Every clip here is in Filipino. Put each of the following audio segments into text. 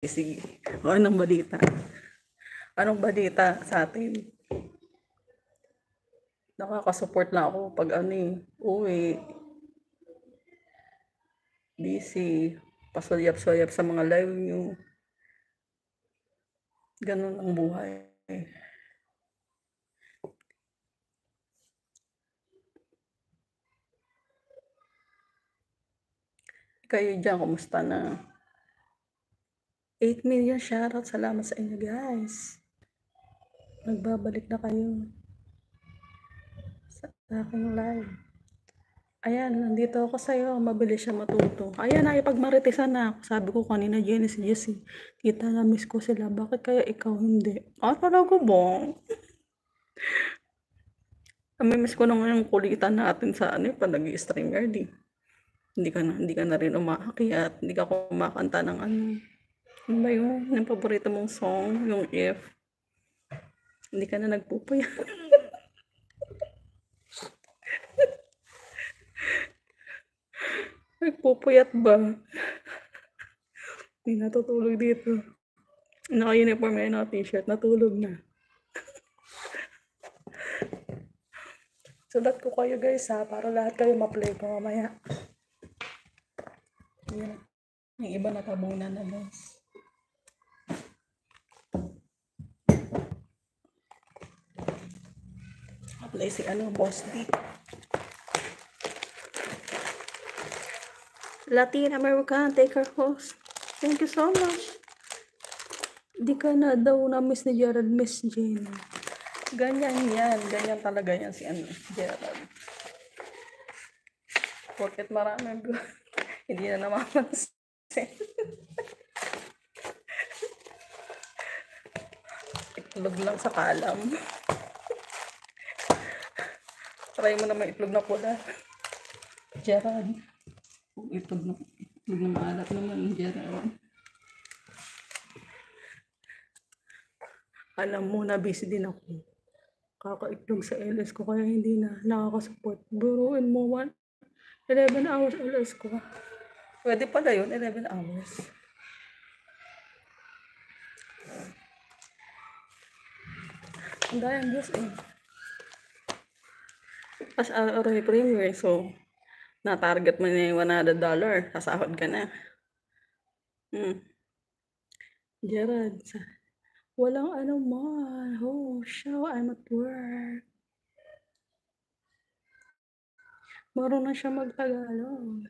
Sige. O, anong balita? Anong balita sa atin? Nakaka-support na ako pag uwi. Busy. Pasulyap-sulyap sa mga live nyo. Ganun ang buhay. Kayo dyan, kumusta na? 8 million shoutout. Salamat sa inyo, guys. Nagbabalik na kayo sa aking live. Ayan, nandito ako sa'yo. Mabilis siya matuto. Ayan, nakipagmaritisan na ako. Sabi ko kanina, Jenny, si Jessie. Kita na miss ko sila. Bakit kaya ikaw hindi? Talaga ba? Miss ko naman yung kulitan natin sa pag nag-i-streamer, di. Hindi ka na rin umaakyat. Hindi ka kumakanta ng ano ba yun? Yung paborito mong song, yung If. Hindi ka na nagpupuyat. Nagpupuyat ba? Hindi natutulog dito. Naka-uniform ngayon na t-shirt. Natulog na. Sulat ko kayo guys ha, para lahat kayo ma-play ko mamaya. Yan. Yung iba nakabunan na guys. Apply si Boss D. Latin American, take our host. Thank you so much. Di ka na daw na-miss ni Gerald, Miss Jane. Ganyan yan. Ganyan talaga yan si Gerald. Porket marami hindi na namamansin. Itlog lang sa kalam. Try mo naman itlog na pula. Gerald. Itlog na maalat naman, Gerald. Alam mo na busy din ako. Kakaitlog sa LS ko kaya hindi na nakakasupport. Buruin mo 11 hours LS ko. Pwede pala yun, 11 hours. Ang dayang Diyos As already premier, so na-target mo na yung $100. Sasahod ka na. Gerard, walang anuman. Oh, show, I'm at work. Marunong siya mag-Tagalog.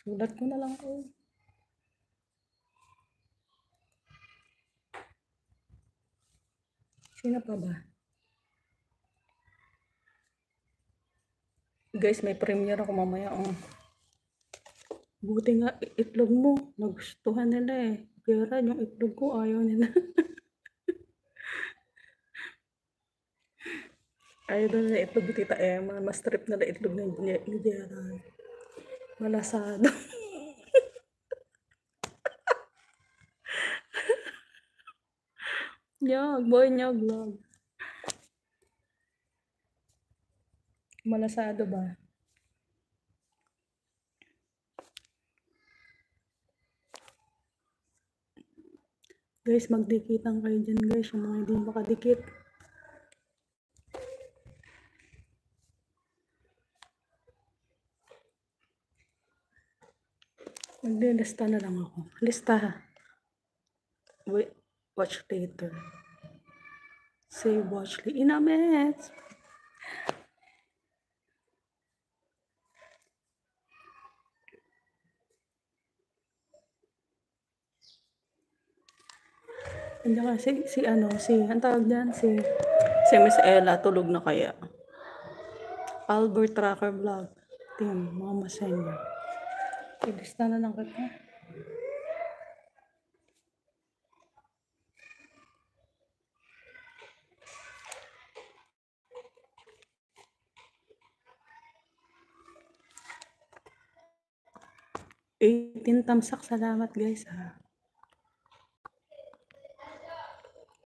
Sulat ko na lang ko. Sino pa ba? Guys, may premiere ako mamaya. Buti nga itlog mo. Nagustuhan nila Pero yung itlog ko ayaw nila. Ayaw nila itlog ni Tita Emma. Mas trip nila itlog ni Gerald. Malasado. Nyog, boy nyog vlog. Malasado ba? Guys, magdikitan kayo dyan guys. Yung mga hindi makadikit. Maglilista na lang ako. Lista. Wait, watch later. Say watch later. Inamet! Andiyan ka, ang tawag dyan, si Miss Ella, tulog na kaya. Albert Tracker Vlog. Team, mga masenya. Ilista na lang kita. $18 tamsak, salamat guys ha.